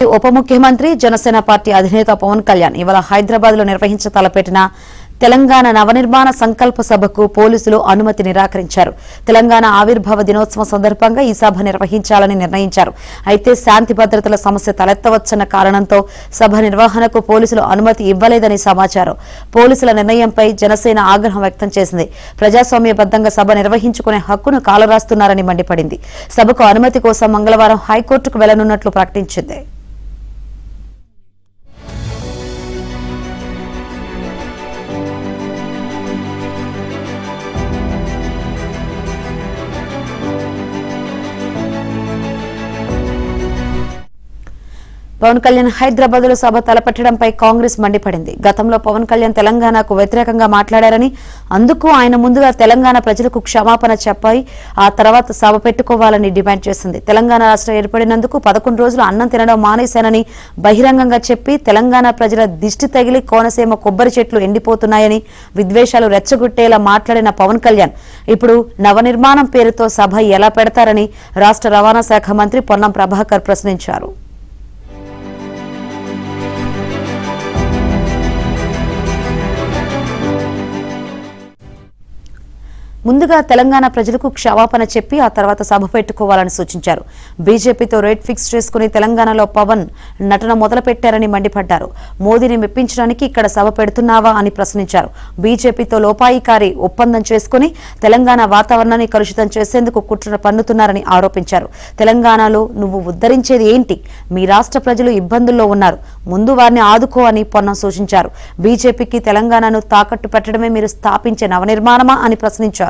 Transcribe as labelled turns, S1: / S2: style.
S1: ఉప ముఖ్యమంత్రి జనసేన పార్టీ అధినేత పవన్ కళ్యాణ్ ఇవాళ హైదరాబాద్ లో నిర్వహించతలపెట్టిన తెలంగాణ నవనిర్మాణ సంకల్ప సభకు పోలీసులు అనుమతి నిరాకరించారు. తెలంగాణ ఆవిర్భావ దినోత్సవం సందర్భంగా ఈ సభ నిర్వహించాలని నిర్ణయించారు. అయితే శాంతి భద్రతల సమస్య తలెత్తవచ్చన్న కారణంతో సభ నిర్వహణకు పోలీసులు అనుమతి ఇవ్వలేదని సమాచారం. పోలీసుల నిర్ణయంపై జనసేన ఆగ్రహం వ్యక్తం చేసింది. ప్రజాస్వామ్యబద్ధంగా సభ నిర్వహించుకునే హక్కును కాలరాస్తున్నారని మండిపడింది. సభకు అనుమతి కోసం మంగళవారం హైకోర్టుకు వెళ్లనున్నట్లు ప్రకటించింది. పవన్ కళ్యాణ్ హైదరాబాద్ లో సభ తలపెట్టడంపై కాంగ్రెస్ మండిపడింది. గతంలో పవన్ కళ్యాణ్ తెలంగాణకు వ్యతిరేకంగా మాట్లాడారని, అందుకు ఆయన ముందుగా తెలంగాణ ప్రజలకు క్షమాపణ చెప్పాలి, ఆ తర్వాత సభ పెట్టుకోవాలని డిమాండ్ చేసింది. తెలంగాణ రాష్ట్రం ఏర్పడినందుకు 11 రోజులు అన్నం తినడం మానేశానని బహిరంగంగా చెప్పి తెలంగాణ ప్రజల దిష్టి తగిలి కోనసీమ కొబ్బరి చెట్లు ఎండిపోతున్నాయని విద్వేషాలు రెచ్చగొట్టేలా మాట్లాడిన పవన్ కళ్యాణ్ ఇప్పుడు నవనిర్మాణం పేరుతో సభ ఎలా పెడతారని రాష్ట్ర రవాణా శాఖ మంత్రి పొన్నం ప్రభాకర్ ప్రశ్నించారు. ముందుగా తెలంగాణ ప్రజలకు క్షమాపణ చెప్పి ఆ తర్వాత సభ పెట్టుకోవాలని సూచించారు. బీజేపీతో రేట్ ఫిక్స్ చేసుకుని తెలంగాణలో పవన్ నటన మొదలుపెట్టారని మండిపడ్డారు. మోదీని మెప్పించడానికి ఇక్కడ సభ పెడుతున్నావా అని ప్రశ్నించారు. బీజేపీతో లోపాయికారి ఒప్పందం చేసుకుని తెలంగాణ వాతావరణాన్ని కలుషితం చేసేందుకు కుట్ర పన్నుతున్నారని ఆరోపించారు. తెలంగాణలో నువ్వు ఉద్ధరించేది ఏంటి? మీ రాష్ట్ర ప్రజలు ఇబ్బందుల్లో ఉన్నారు, ముందు వారిని ఆదుకో అని పొన్నం సూచించారు. బీజేపీకి తెలంగాణను తాకట్టు పెట్టడమే మీరు స్థాపించే నవనిర్మాణమా అని ప్రశ్నించారు.